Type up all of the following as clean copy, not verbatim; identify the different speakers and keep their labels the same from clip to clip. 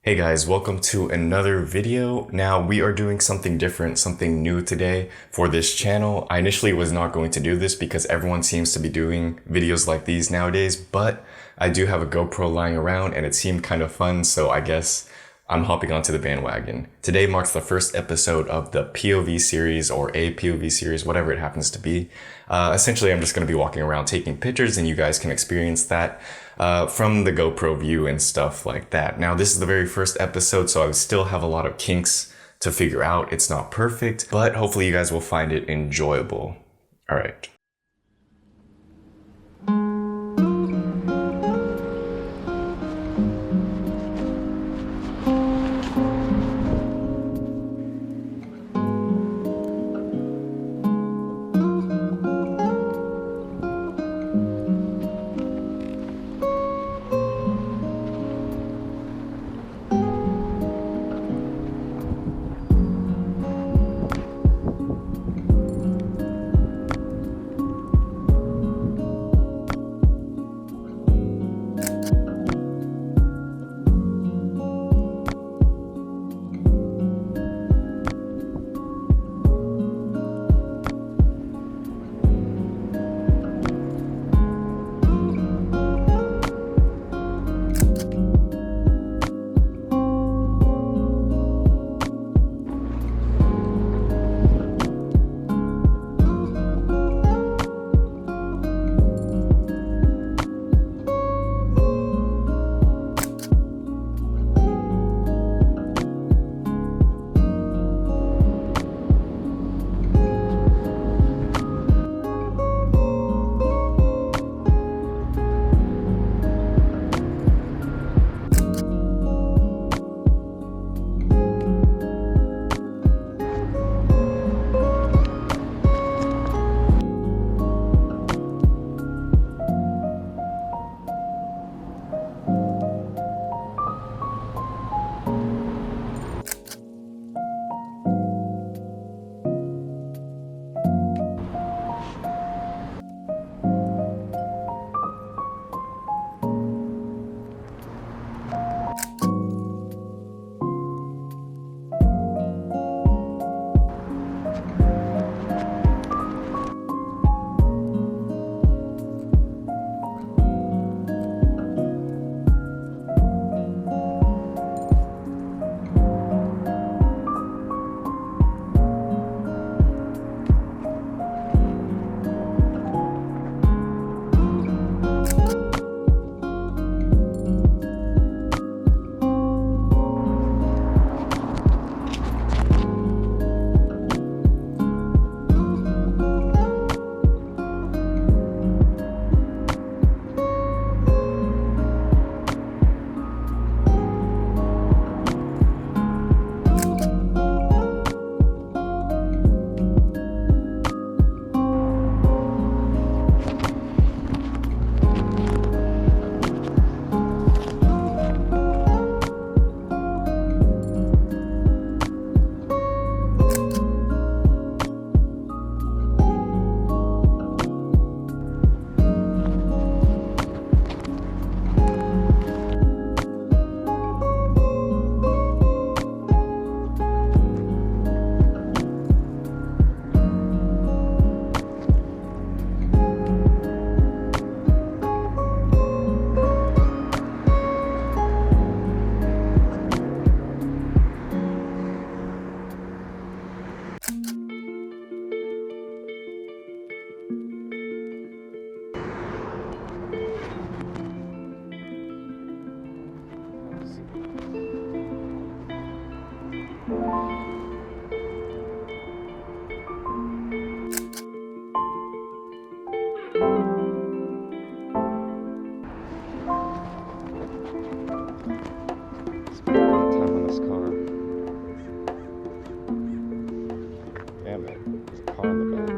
Speaker 1: Hey guys, welcome to another video. Now we are doing something different, something new today for this channel. I initially was not going to do this because everyone seems to be doing videos like these nowadays, but I do have a GoPro lying around and it seemed kind of fun, so I guess I'm hopping onto the bandwagon. Today marks the first episode of the POV series or a POV series, whatever it happens to be. Essentially, I'm just going to be walking around taking pictures and you guys can experience that from the GoPro view and stuff like that. Now, this is the very first episode, so I still have a lot of kinks to figure out. It's not perfect, but hopefully you guys will find it enjoyable. All right.
Speaker 2: Spent a lot of time on this car. Damn it, there's a car in the back.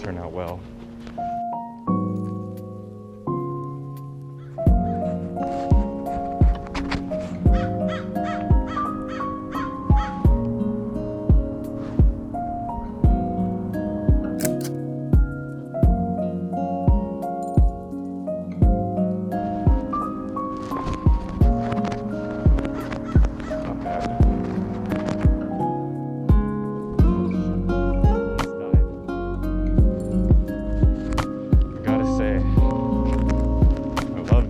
Speaker 2: Turn out well.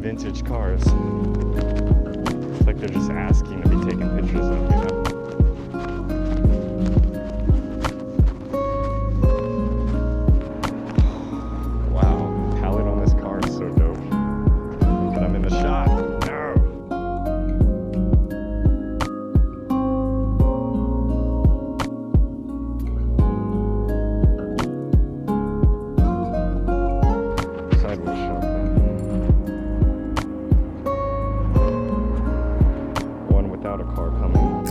Speaker 2: Vintage cars. It's like they're just asking to be taken pictures of, you know? Wow, palette on this car is so dope. But I'm in the shot. No! Sideways shot. Without a car coming.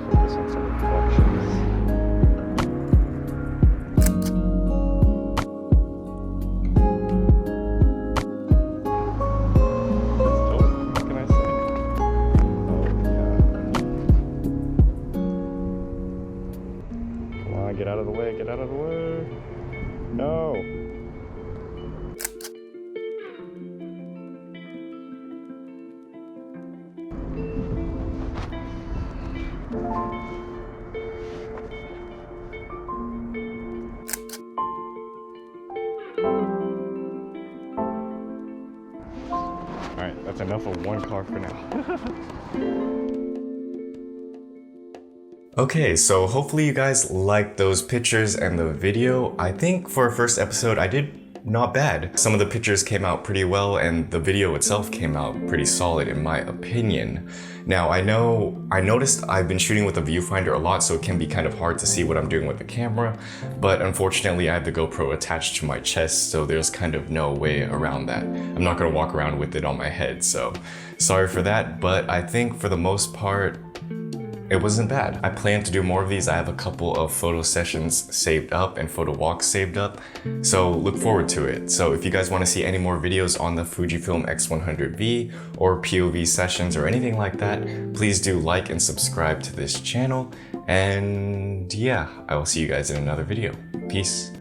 Speaker 2: Focus on some reflections. What can I say? Oh yeah. Come on, get out of the way, get out of the way. No. All right, that's enough of one car for now.
Speaker 1: Okay, so hopefully you guys liked those pictures and the video. I think for a first episode, I did not bad. Some of the pictures came out pretty well and the video itself came out pretty solid in my opinion. Now I noticed I've been shooting with a viewfinder a lot, so it can be kind of hard to see what I'm doing with the camera, but unfortunately I have the GoPro attached to my chest, so there's kind of no way around that. I'm not gonna walk around with it on my head, so sorry for that, but I think for the most part, it wasn't bad. I plan to do more of these. I have a couple of photo sessions saved up and photo walks saved up, so look forward to it. So if you guys want to see any more videos on the Fujifilm x100v or POV sessions or anything like that, please do like and subscribe to this channel. And yeah, I will see you guys in another video. Peace.